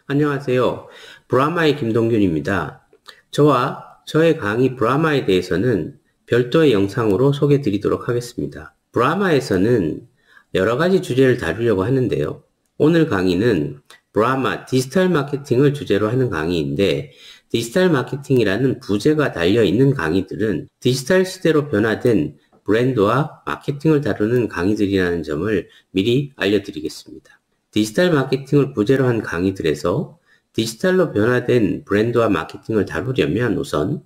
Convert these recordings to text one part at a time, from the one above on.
안녕하세요. 브라마의 김동균입니다. 저와 저의 강의 브라마에 대해서는 별도의 영상으로 소개해 드리도록 하겠습니다. 브라마에서는 여러 가지 주제를 다루려고 하는데요. 오늘 강의는 브라마 디지털 마케팅을 주제로 하는 강의인데, 디지털 마케팅이라는 부제가 달려있는 강의들은 디지털 시대로 변화된 브랜드와 마케팅을 다루는 강의들이라는 점을 미리 알려드리겠습니다. 디지털 마케팅을 부제로 한 강의들에서 디지털로 변화된 브랜드와 마케팅을 다루려면 우선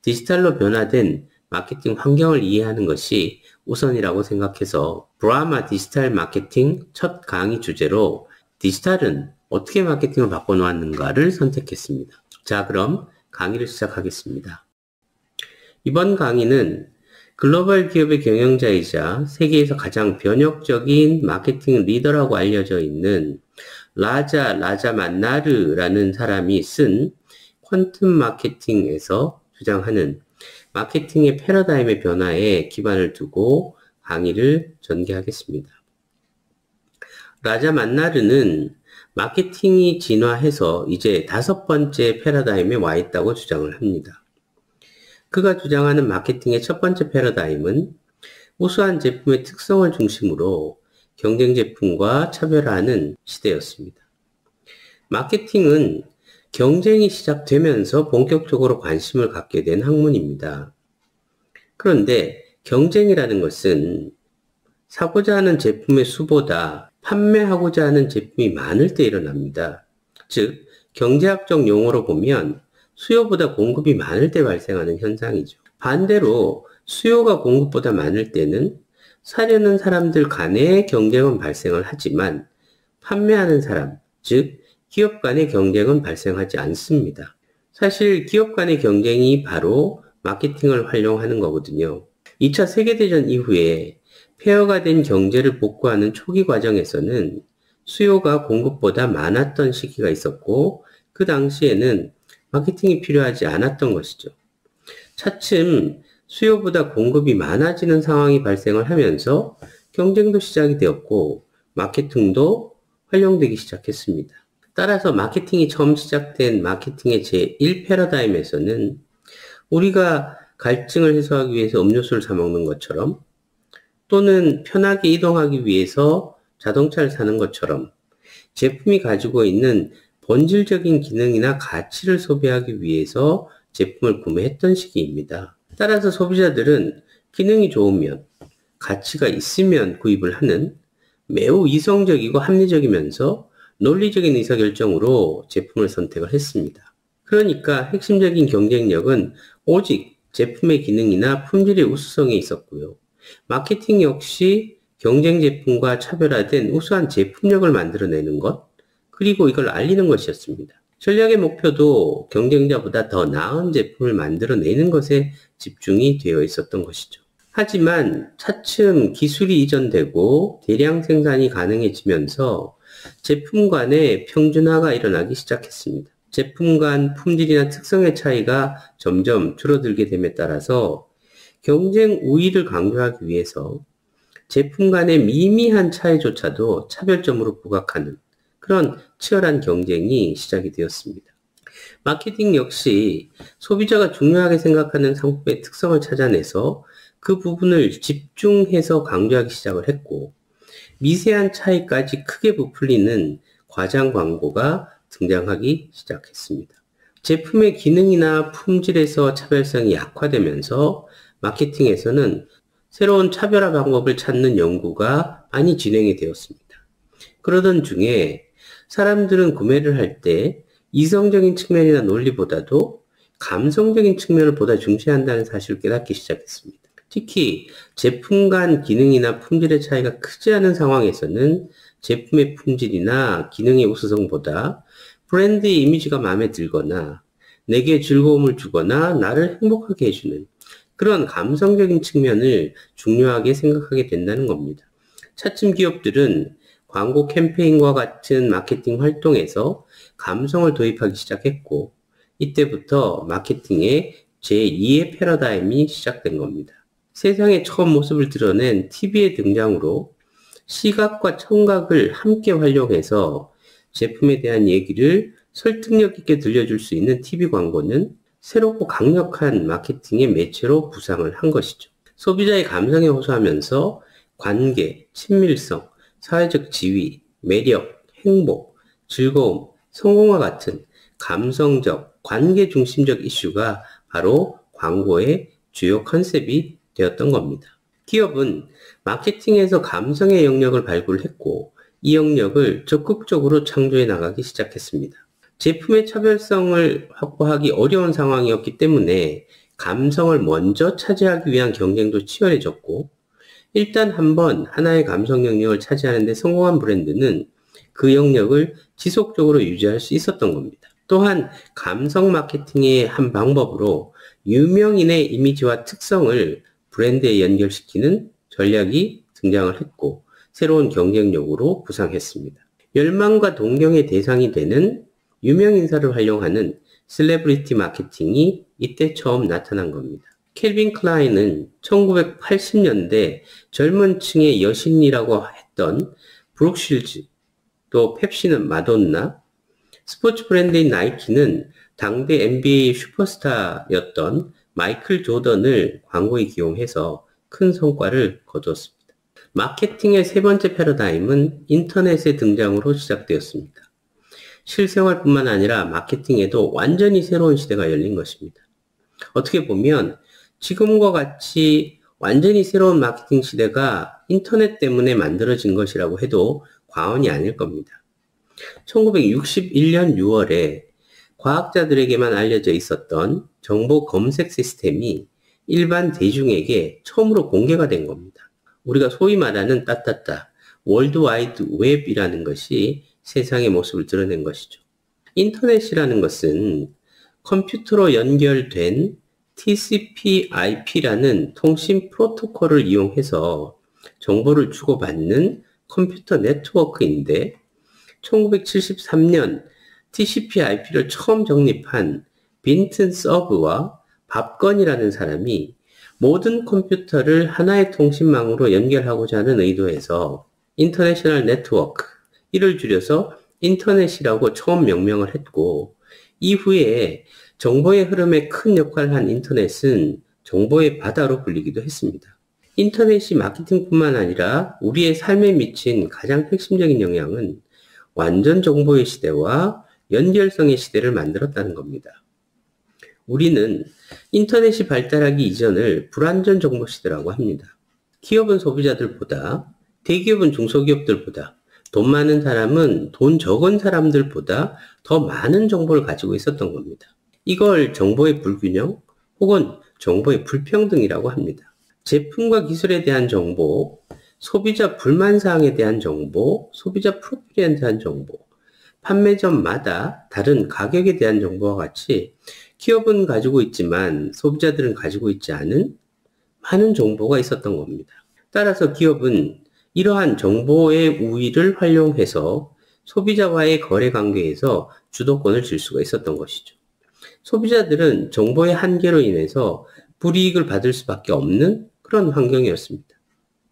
디지털로 변화된 마케팅 환경을 이해하는 것이 우선이라고 생각해서 브라마 디지털 마케팅 첫 강의 주제로 디지털은 어떻게 마케팅을 바꿔놓았는가를 선택했습니다. 자, 그럼 강의를 시작하겠습니다. 이번 강의는 글로벌 기업의 경영자이자 세계에서 가장 변혁적인 마케팅 리더라고 알려져 있는 라자 만나르라는 사람이 쓴 퀀텀 마케팅에서 주장하는 마케팅의 패러다임의 변화에 기반을 두고 강의를 전개하겠습니다. 라자 만나르는 마케팅이 진화해서 이제 5번째 패러다임에 와 있다고 주장을 합니다. 그가 주장하는 마케팅의 첫 번째 패러다임은 우수한 제품의 특성을 중심으로 경쟁 제품과 차별화하는 시대였습니다. 마케팅은 경쟁이 시작되면서 본격적으로 관심을 갖게 된 학문입니다. 그런데 경쟁이라는 것은 사고자 하는 제품의 수보다 판매하고자 하는 제품이 많을 때 일어납니다. 즉, 경제학적 용어로 보면 수요보다 공급이 많을 때 발생하는 현상이죠. 반대로 수요가 공급보다 많을 때는 사려는 사람들 간의 경쟁은 발생을 하지만 판매하는 사람, 즉 기업 간의 경쟁은 발생하지 않습니다. 사실 기업 간의 경쟁이 바로 마케팅을 활용하는 거거든요. 2차 세계대전 이후에 폐허가 된 경제를 복구하는 초기 과정에서는 수요가 공급보다 많았던 시기가 있었고, 그 당시에는 마케팅이 필요하지 않았던 것이죠. 차츰 수요보다 공급이 많아지는 상황이 발생을 하면서 경쟁도 시작이 되었고 마케팅도 활용되기 시작했습니다. 따라서 마케팅이 처음 시작된 마케팅의 제1패러다임에서는 우리가 갈증을 해소하기 위해서 음료수를 사 먹는 것처럼, 또는 편하게 이동하기 위해서 자동차를 사는 것처럼 제품이 가지고 있는 본질적인 기능이나 가치를 소비하기 위해서 제품을 구매했던 시기입니다. 따라서 소비자들은 기능이 좋으면, 가치가 있으면 구입을 하는 매우 이성적이고 합리적이면서 논리적인 의사결정으로 제품을 선택을 했습니다. 그러니까 핵심적인 경쟁력은 오직 제품의 기능이나 품질의 우수성에 있었고요. 마케팅 역시 경쟁 제품과 차별화된 우수한 제품력을 만들어내는 것, 그리고 이걸 알리는 것이었습니다. 전략의 목표도 경쟁자보다 더 나은 제품을 만들어내는 것에 집중이 되어 있었던 것이죠. 하지만 차츰 기술이 이전되고 대량 생산이 가능해지면서 제품 간의 평준화가 일어나기 시작했습니다. 제품 간 품질이나 특성의 차이가 점점 줄어들게 됨에 따라서 경쟁 우위를 강조하기 위해서 제품 간의 미미한 차이조차도 차별점으로 부각하는 그런 치열한 경쟁이 시작이 되었습니다. 마케팅 역시 소비자가 중요하게 생각하는 상품의 특성을 찾아내서 그 부분을 집중해서 강조하기 시작을 했고, 미세한 차이까지 크게 부풀리는 과장 광고가 등장하기 시작했습니다. 제품의 기능이나 품질에서 차별성이 약화되면서 마케팅에서는 새로운 차별화 방법을 찾는 연구가 많이 진행이 되었습니다. 그러던 중에 사람들은 구매를 할 때 이성적인 측면이나 논리보다도 감성적인 측면을 보다 중시한다는 사실을 깨닫기 시작했습니다. 특히 제품 간 기능이나 품질의 차이가 크지 않은 상황에서는 제품의 품질이나 기능의 우수성보다 브랜드의 이미지가 마음에 들거나 내게 즐거움을 주거나 나를 행복하게 해주는 그런 감성적인 측면을 중요하게 생각하게 된다는 겁니다. 차츰 기업들은 광고 캠페인과 같은 마케팅 활동에서 감성을 도입하기 시작했고, 이때부터 마케팅의 제2의 패러다임이 시작된 겁니다. 세상의 처음 모습을 드러낸 TV의 등장으로 시각과 청각을 함께 활용해서 제품에 대한 얘기를 설득력 있게 들려줄 수 있는 TV 광고는 새롭고 강력한 마케팅의 매체로 부상을 한 것이죠. 소비자의 감성에 호소하면서 관계, 친밀성, 사회적 지위, 매력, 행복, 즐거움, 성공과 같은 감성적, 관계 중심적 이슈가 바로 광고의 주요 컨셉이 되었던 겁니다. 기업은 마케팅에서 감성의 영역을 발굴했고 이 영역을 적극적으로 창조해 나가기 시작했습니다. 제품의 차별성을 확보하기 어려운 상황이었기 때문에 감성을 먼저 차지하기 위한 경쟁도 치열해졌고 일단 한번 하나의 감성 영역을 차지하는 데 성공한 브랜드는 그 영역을 지속적으로 유지할 수 있었던 겁니다. 또한 감성 마케팅의 한 방법으로 유명인의 이미지와 특성을 브랜드에 연결시키는 전략이 등장을 했고 새로운 경쟁력으로 부상했습니다. 열망과 동경의 대상이 되는 유명인사를 활용하는 셀레브리티 마케팅이 이때 처음 나타난 겁니다. 캘빈 클라인은 1980년대 젊은 층의 여신이라고 했던 브룩 실즈, 또 펩시는 마돈나, 스포츠 브랜드인 나이키는 당대 NBA 슈퍼스타였던 마이클 조던을 광고에 기용해서 큰 성과를 거두었습니다. 마케팅의 세 번째 패러다임은 인터넷의 등장으로 시작되었습니다. 실생활뿐만 아니라 마케팅에도 완전히 새로운 시대가 열린 것입니다. 어떻게 보면 지금과 같이 완전히 새로운 마케팅 시대가 인터넷 때문에 만들어진 것이라고 해도 과언이 아닐 겁니다. 1961년 6월에 과학자들에게만 알려져 있었던 정보 검색 시스템이 일반 대중에게 처음으로 공개가 된 겁니다. 우리가 소위 말하는 따따따, 월드와이드 웹이라는 것이 세상의 모습을 드러낸 것이죠. 인터넷이라는 것은 컴퓨터로 연결된 TCP/IP라는 통신 프로토콜을 이용해서 정보를 주고받는 컴퓨터 네트워크인데 1973년 TCP/IP를 처음 정립한 빈튼 서브와 밥건이라는 사람이 모든 컴퓨터를 하나의 통신망으로 연결하고자 하는 의도에서 인터내셔널 네트워크, 이를 줄여서 인터넷이라고 처음 명명을 했고 이후에 정보의 흐름에 큰 역할을 한 인터넷은 정보의 바다로 불리기도 했습니다. 인터넷이 마케팅뿐만 아니라 우리의 삶에 미친 가장 핵심적인 영향은 완전 정보의 시대와 연결성의 시대를 만들었다는 겁니다. 우리는 인터넷이 발달하기 이전을 불완전 정보 시대라고 합니다. 기업은 소비자들보다, 대기업은 중소기업들보다, 돈 많은 사람은 돈 적은 사람들보다 더 많은 정보를 가지고 있었던 겁니다. 이걸 정보의 불균형 혹은 정보의 불평등이라고 합니다. 제품과 기술에 대한 정보, 소비자 불만사항에 대한 정보, 소비자 프로필에 대한 정보, 판매점마다 다른 가격에 대한 정보와 같이 기업은 가지고 있지만 소비자들은 가지고 있지 않은 많은 정보가 있었던 겁니다. 따라서 기업은 이러한 정보의 우위를 활용해서 소비자와의 거래 관계에서 주도권을 질 수가 있었던 것이죠. 소비자들은 정보의 한계로 인해서 불이익을 받을 수밖에 없는 그런 환경이었습니다.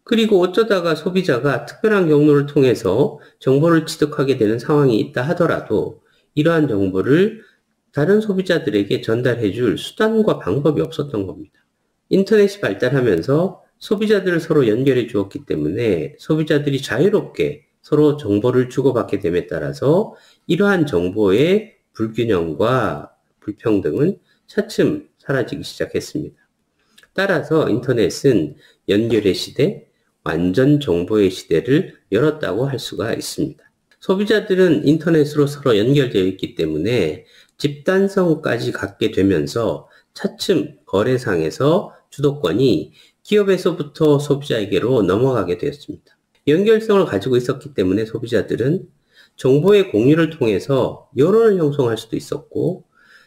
그리고 어쩌다가 소비자가 특별한 경로를 통해서 정보를 취득하게 되는 상황이 있다 하더라도 이러한 정보를 다른 소비자들에게 전달해 줄 수단과 방법이 없었던 겁니다. 인터넷이 발달하면서 소비자들을 서로 연결해 주었기 때문에 소비자들이 자유롭게 서로 정보를 주고받게 됨에 따라서 이러한 정보의 불균형과 불평등은 차츰 사라지기 시작했습니다. 따라서 인터넷은 연결의 시대, 완전 정보의 시대를 열었다고 할 수가 있습니다. 소비자들은 인터넷으로 서로 연결되어 있기 때문에 집단성까지 갖게 되면서 차츰 거래상에서 주도권이 기업에서부터 소비자에게로 넘어가게 되었습니다. 연결성을 가지고 있었기 때문에 소비자들은 정보의 공유를 통해서 여론을 형성할 수도 있었고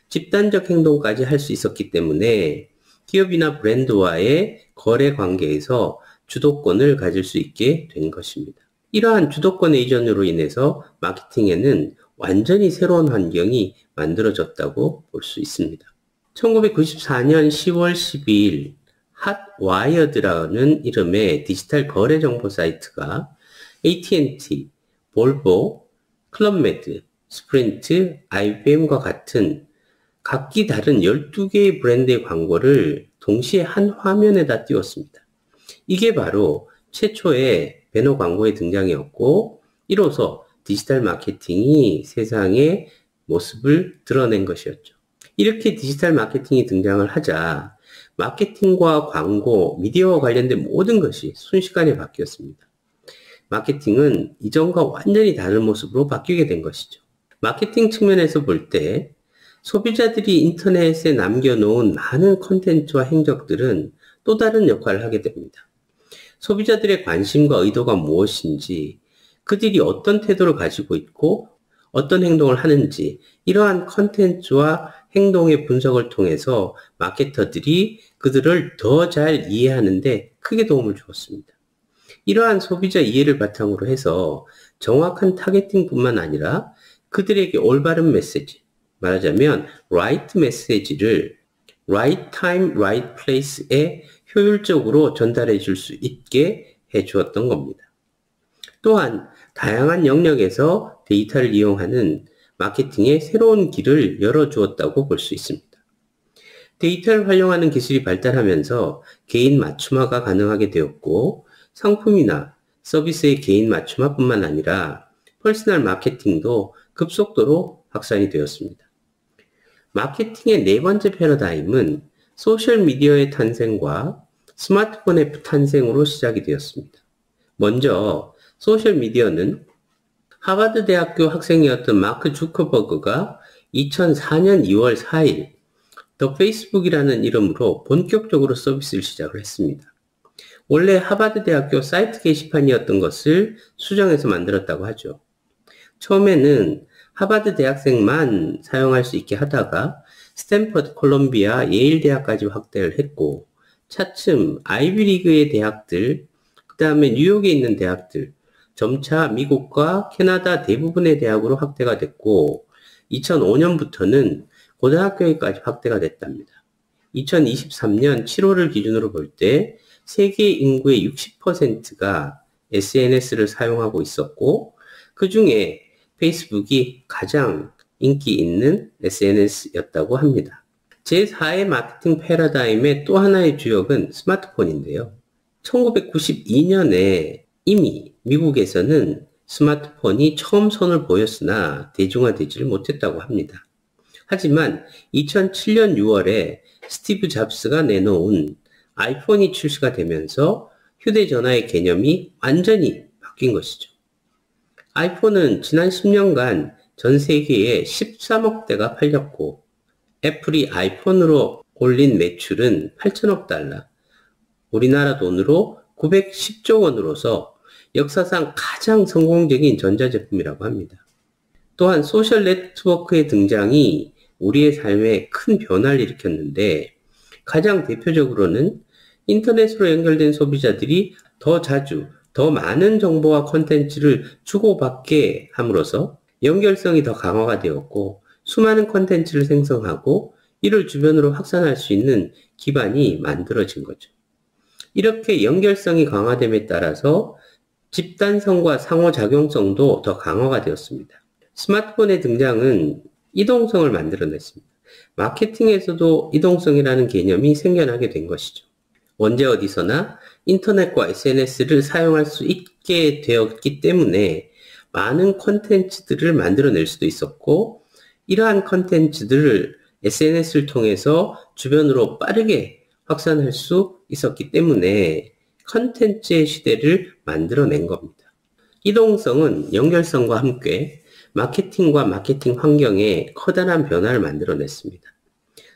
집단적 행동까지 할 수 있었기 때문에 기업이나 브랜드와의 거래 관계에서 주도권을 가질 수 있게 된 것입니다. 이러한 주도권의 이전으로 인해서 마케팅에는 완전히 새로운 환경이 만들어졌다고 볼 수 있습니다. 1994년 10월 12일 핫와이어드라는 이름의 디지털 거래 정보 사이트가 AT&T, 볼보, 클럽메드, 스프린트, IBM과 같은 각기 다른 12개의 브랜드의 광고를 동시에 한 화면에다 띄웠습니다. 이게 바로 최초의 배너 광고의 등장이었고, 이로써 디지털 마케팅이 세상의 모습을 드러낸 것이었죠. 이렇게 디지털 마케팅이 등장을 하자 마케팅과 광고, 미디어와 관련된 모든 것이 순식간에 바뀌었습니다. 마케팅은 이전과 완전히 다른 모습으로 바뀌게 된 것이죠. 마케팅 측면에서 볼 때 소비자들이 인터넷에 남겨놓은 많은 콘텐츠와 행적들은 또 다른 역할을 하게 됩니다. 소비자들의 관심과 의도가 무엇인지, 그들이 어떤 태도를 가지고 있고 어떤 행동을 하는지, 이러한 콘텐츠와 행동의 분석을 통해서 마케터들이 그들을 더 잘 이해하는 데 크게 도움을 주었습니다. 이러한 소비자 이해를 바탕으로 해서 정확한 타겟팅뿐만 아니라 그들에게 올바른 메시지, 말하자면 right 메시지를 right time, right place에 효율적으로 전달해 줄 수 있게 해 주었던 겁니다. 또한 다양한 영역에서 데이터를 이용하는 마케팅의 새로운 길을 열어주었다고 볼 수 있습니다. 데이터를 활용하는 기술이 발달하면서 개인 맞춤화가 가능하게 되었고, 상품이나 서비스의 개인 맞춤화뿐만 아니라 퍼스널 마케팅도 급속도로 확산이 되었습니다. 마케팅의 네 번째 패러다임은 소셜미디어의 탄생과 스마트폰의 탄생으로 시작이 되었습니다. 먼저 소셜미디어는 하버드 대학교 학생이었던 마크 주커버그가 2004년 2월 4일 더 페이스북이라는 이름으로 본격적으로 서비스를 시작을 했습니다. 원래 하버드 대학교 사이트 게시판이었던 것을 수정해서 만들었다고 하죠. 처음에는 하버드 대학생만 사용할 수 있게 하다가 스탠퍼드, 콜롬비아, 예일 대학까지 확대를 했고, 차츰 아이비리그의 대학들, 그 다음에 뉴욕에 있는 대학들, 점차 미국과 캐나다 대부분의 대학으로 확대가 됐고, 2005년부터는 고등학교에까지 확대가 됐답니다. 2023년 7월을 기준으로 볼 때 세계 인구의 60%가 SNS를 사용하고 있었고, 그 중에 페이스북이 가장 인기 있는 SNS였다고 합니다. 제4의 마케팅 패러다임의 또 하나의 주역은 스마트폰인데요. 1992년에 이미 미국에서는 스마트폰이 처음 손을 보였으나 대중화되지를 못했다고 합니다. 하지만 2007년 6월에 스티브 잡스가 내놓은 아이폰이 출시가 되면서 휴대전화의 개념이 완전히 바뀐 것이죠. 아이폰은 지난 10년간 전 세계에 13억 대가 팔렸고, 애플이 아이폰으로 올린 매출은 8천억 달러, 우리나라 돈으로 910조 원으로서 역사상 가장 성공적인 전자제품이라고 합니다. 또한 소셜 네트워크의 등장이 우리의 삶에 큰 변화를 일으켰는데, 가장 대표적으로는 인터넷으로 연결된 소비자들이 더 자주 더 많은 정보와 콘텐츠를 주고받게 함으로써 연결성이 더 강화가 되었고, 수많은 콘텐츠를 생성하고 이를 주변으로 확산할 수 있는 기반이 만들어진 거죠. 이렇게 연결성이 강화됨에 따라서 집단성과 상호작용성도 더 강화가 되었습니다. 스마트폰의 등장은 이동성을 만들어냈습니다. 마케팅에서도 이동성이라는 개념이 생겨나게 된 것이죠. 언제 어디서나 인터넷과 SNS를 사용할 수 있게 되었기 때문에 많은 콘텐츠들을 만들어낼 수도 있었고, 이러한 콘텐츠들을 SNS를 통해서 주변으로 빠르게 확산할 수 있었기 때문에 콘텐츠의 시대를 만들어낸 겁니다. 이동성은 연결성과 함께 마케팅과 마케팅 환경에 커다란 변화를 만들어냈습니다.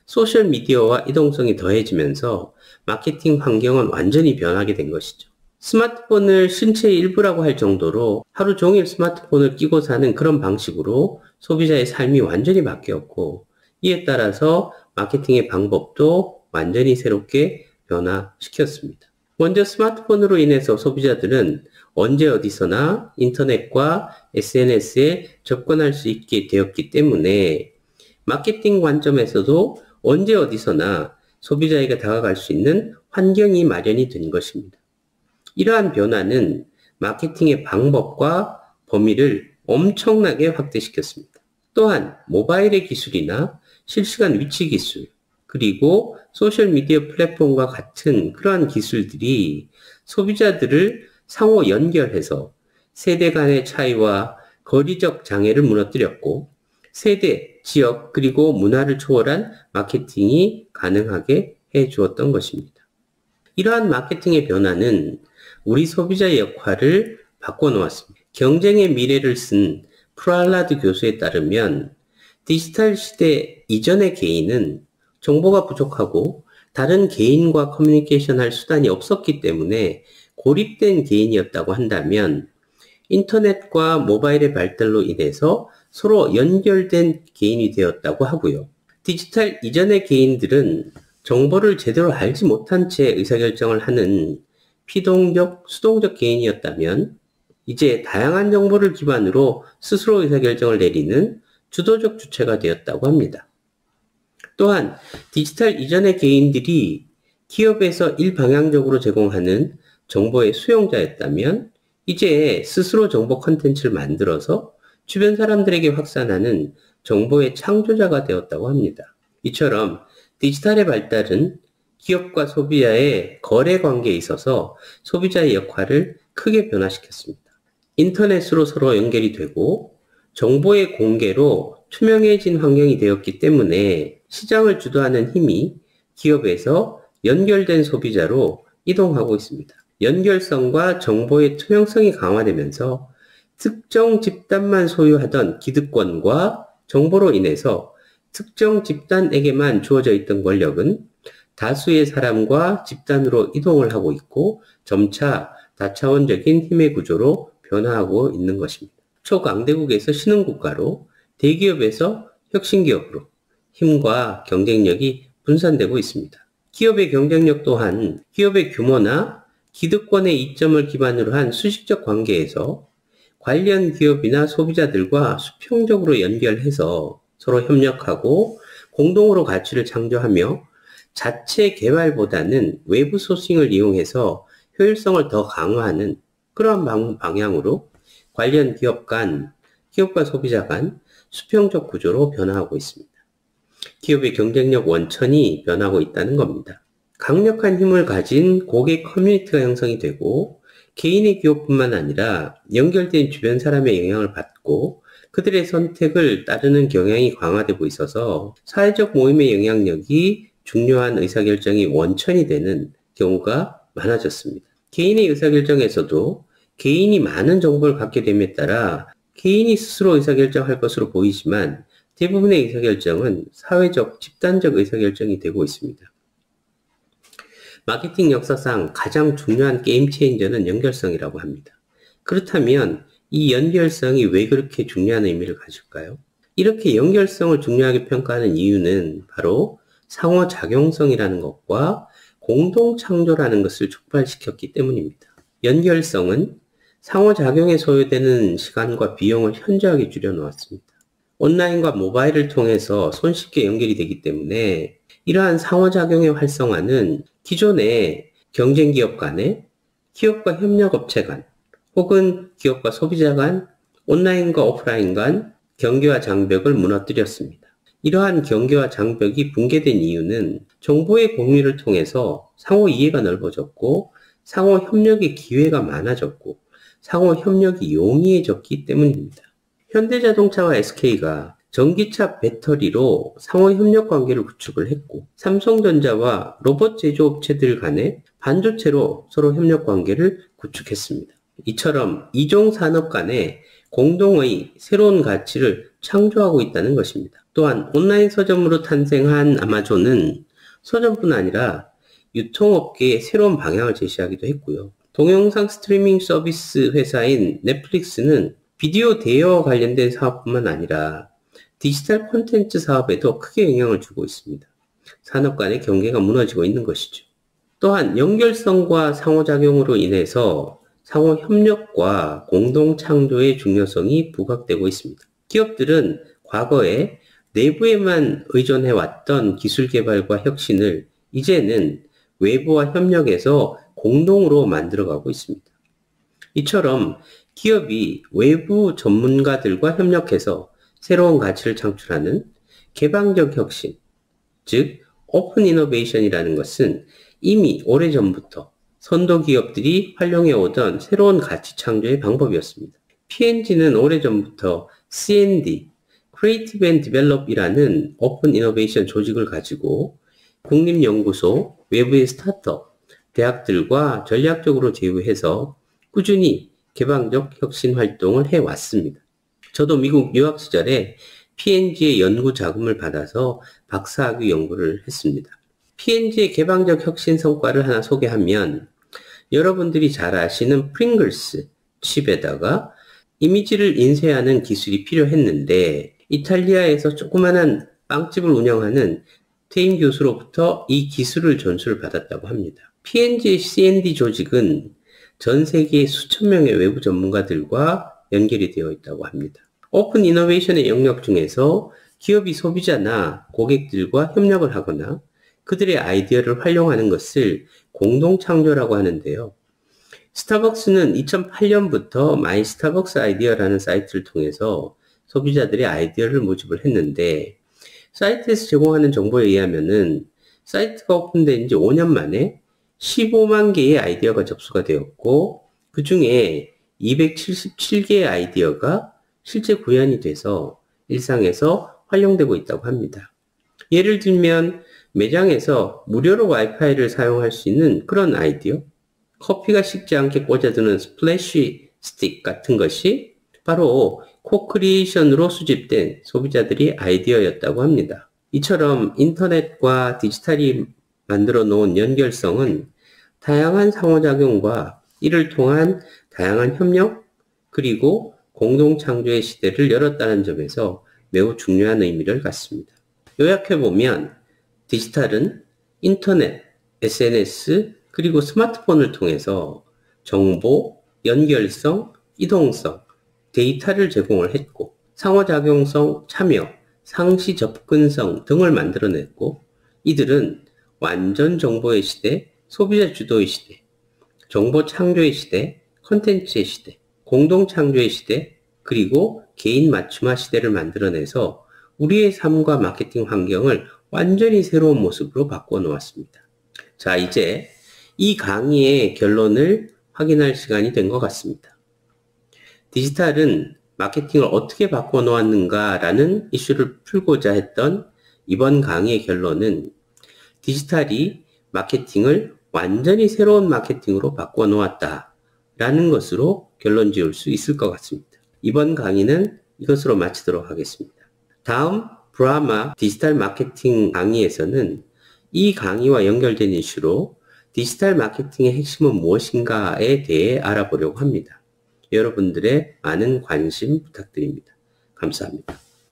소셜미디어와 이동성이 더해지면서 마케팅 환경은 완전히 변하게 된 것이죠. 스마트폰을 신체의 일부라고 할 정도로 하루 종일 스마트폰을 끼고 사는 그런 방식으로 소비자의 삶이 완전히 바뀌었고, 이에 따라서 마케팅의 방법도 완전히 새롭게 변화시켰습니다. 먼저 스마트폰으로 인해서 소비자들은 언제 어디서나 인터넷과 SNS에 접근할 수 있게 되었기 때문에 마케팅 관점에서도 언제 어디서나 소비자에게 다가갈 수 있는 환경이 마련이 된 것입니다. 이러한 변화는 마케팅의 방법과 범위를 엄청나게 확대시켰습니다. 또한 모바일의 기술이나 실시간 위치 기술, 그리고 소셜미디어 플랫폼과 같은 그러한 기술들이 소비자들을 상호 연결해서 세대 간의 차이와 거리적 장애를 무너뜨렸고, 세대, 지역, 그리고 문화를 초월한 마케팅이 가능하게 해 주었던 것입니다. 이러한 마케팅의 변화는 우리 소비자의 역할을 바꿔놓았습니다. 경쟁의 미래를 쓴 프랄라드 교수에 따르면 디지털 시대 이전의 개인은 정보가 부족하고 다른 개인과 커뮤니케이션 할 수단이 없었기 때문에 고립된 개인이었다고 한다면, 인터넷과 모바일의 발달로 인해서 서로 연결된 개인이 되었다고 하고요. 디지털 이전의 개인들은 정보를 제대로 알지 못한 채 의사결정을 하는 피동적, 수동적 개인이었다면, 이제 다양한 정보를 기반으로 스스로 의사결정을 내리는 주도적 주체가 되었다고 합니다. 또한 디지털 이전의 개인들이 기업에서 일방향적으로 제공하는 정보의 수용자였다면, 이제 스스로 정보 콘텐츠를 만들어서 주변 사람들에게 확산하는 정보의 창조자가 되었다고 합니다. 이처럼 디지털의 발달은 기업과 소비자의 거래 관계에 있어서 소비자의 역할을 크게 변화시켰습니다. 인터넷으로 서로 연결이 되고 정보의 공개로 투명해진 환경이 되었기 때문에 시장을 주도하는 힘이 기업에서 연결된 소비자로 이동하고 있습니다. 연결성과 정보의 투명성이 강화되면서 특정 집단만 소유하던 기득권과 정보로 인해서 특정 집단에게만 주어져 있던 권력은 다수의 사람과 집단으로 이동을 하고 있고 점차 다차원적인 힘의 구조로 변화하고 있는 것입니다. 초강대국에서 신흥국가로, 대기업에서 혁신기업으로 힘과 경쟁력이 분산되고 있습니다. 기업의 경쟁력 또한 기업의 규모나 기득권의 이점을 기반으로 한 수식적 관계에서 관련 기업이나 소비자들과 수평적으로 연결해서 서로 협력하고 공동으로 가치를 창조하며 자체 개발보다는 외부 소싱을 이용해서 효율성을 더 강화하는 그러한 방향으로 관련 기업 간, 기업과 소비자 간 수평적 구조로 변화하고 있습니다. 기업의 경쟁력 원천이 변하고 있다는 겁니다. 강력한 힘을 가진 고객 커뮤니티가 형성이 되고 개인의 기업뿐만 아니라 연결된 주변 사람의 영향을 받고 그들의 선택을 따르는 경향이 강화되고 있어서 사회적 모임의 영향력이 중요한 의사결정이 원천이 되는 경우가 많아졌습니다. 개인의 의사결정에서도 개인이 많은 정보를 갖게 됨에 따라 개인이 스스로 의사결정할 것으로 보이지만 대부분의 의사결정은 사회적, 집단적 의사결정이 되고 있습니다. 마케팅 역사상 가장 중요한 게임 체인저는 연결성이라고 합니다. 그렇다면 이 연결성이 왜 그렇게 중요한 의미를 가질까요? 이렇게 연결성을 중요하게 평가하는 이유는 바로 상호작용성이라는 것과 공동창조라는 것을 촉발시켰기 때문입니다. 연결성은 상호작용에 소요되는 시간과 비용을 현저하게 줄여놓았습니다. 온라인과 모바일을 통해서 손쉽게 연결이 되기 때문에 이러한 상호작용의 활성화는 기존의 경쟁기업 간에, 기업과 협력업체 간, 혹은 기업과 소비자 간, 온라인과 오프라인 간 경계와 장벽을 무너뜨렸습니다. 이러한 경계와 장벽이 붕괴된 이유는 정보의 공유를 통해서 상호 이해가 넓어졌고 상호 협력의 기회가 많아졌고 상호 협력이 용이해졌기 때문입니다. 현대자동차와 SK가 전기차 배터리로 상호 협력 관계를 구축을 했고 삼성전자와 로봇 제조업체들 간의 반도체로 서로 협력 관계를 구축했습니다. 이처럼 이종 산업 간에 공동의 새로운 가치를 창조하고 있다는 것입니다. 또한 온라인 서점으로 탄생한 아마존은 서점뿐 아니라 유통업계에 새로운 방향을 제시하기도 했고요. 동영상 스트리밍 서비스 회사인 넷플릭스는 비디오 대여와 관련된 사업뿐만 아니라 디지털 콘텐츠 사업에도 크게 영향을 주고 있습니다. 산업 간의 경계가 무너지고 있는 것이죠. 또한 연결성과 상호작용으로 인해서 상호협력과 공동창조의 중요성이 부각되고 있습니다. 기업들은 과거에 내부에만 의존해왔던 기술 개발과 혁신을 이제는 외부와 협력해서 공동으로 만들어가고 있습니다. 이처럼 기업이 외부 전문가들과 협력해서 새로운 가치를 창출하는 개방적 혁신, 즉 오픈 이노베이션이라는 것은 이미 오래전부터 선도 기업들이 활용해 오던 새로운 가치 창조의 방법이었습니다. P&G는 오래전부터 C&D, Creative and Develop이라는 오픈 이노베이션 조직을 가지고 국립연구소, 외부의 스타트업, 대학들과 전략적으로 제휴해서 꾸준히 개방적 혁신 활동을 해왔습니다. 저도 미국 유학 시절에 P&G의 연구 자금을 받아서 박사학위 연구를 했습니다. P&G의 개방적 혁신 성과를 하나 소개하면 여러분들이 잘 아시는 프링글스 칩에다가 이미지를 인쇄하는 기술이 필요했는데 이탈리아에서 조그만한 빵집을 운영하는 퇴임 교수로부터 이 기술을 전수를 받았다고 합니다. P&G C&D 조직은 전 세계 수천 명의 외부 전문가들과 연결이 되어 있다고 합니다. 오픈 이노베이션의 영역 중에서 기업이 소비자나 고객들과 협력을 하거나 그들의 아이디어를 활용하는 것을 공동 창조라고 하는데요. 스타벅스는 2008년부터 마이 스타벅스 아이디어라는 사이트를 통해서 소비자들의 아이디어를 모집을 했는데 사이트에서 제공하는 정보에 의하면은 사이트가 오픈된 지 5년 만에 15만 개의 아이디어가 접수가 되었고 그 중에 277개의 아이디어가 실제 구현이 돼서 일상에서 활용되고 있다고 합니다. 예를 들면 매장에서 무료로 와이파이를 사용할 수 있는 그런 아이디어, 커피가 식지 않게 꽂아두는 스플래시 스틱 같은 것이 바로 코크리에이션으로 수집된 소비자들의 아이디어였다고 합니다. 이처럼 인터넷과 디지털이 만들어 놓은 연결성은 다양한 상호작용과 이를 통한 다양한 협력 그리고 공동창조의 시대를 열었다는 점에서 매우 중요한 의미를 갖습니다. 요약해보면 디지털은 인터넷, SNS 그리고 스마트폰을 통해서 정보, 연결성, 이동성, 데이터를 제공을 했고 상호작용성, 참여, 상시 접근성 등을 만들어냈고 이들은 완전 정보의 시대, 소비자 주도의 시대, 정보 창조의 시대, 컨텐츠의 시대, 공동 창조의 시대, 그리고 개인 맞춤화 시대를 만들어내서 우리의 삶과 마케팅 환경을 완전히 새로운 모습으로 바꿔 놓았습니다. 자, 이제 이 강의의 결론을 확인할 시간이 된 것 같습니다. 디지털은 마케팅을 어떻게 바꿔 놓았는가라는 이슈를 풀고자 했던 이번 강의의 결론은 디지털이 마케팅을 완전히 새로운 마케팅으로 바꿔 놓았다라는 것으로 결론 지을 수 있을 것 같습니다. 이번 강의는 이것으로 마치도록 하겠습니다. 다음 브라마 디지털 마케팅 강의에서는 이 강의와 연결된 이슈로 디지털 마케팅의 핵심은 무엇인가에 대해 알아보려고 합니다. 여러분들의 많은 관심 부탁드립니다. 감사합니다.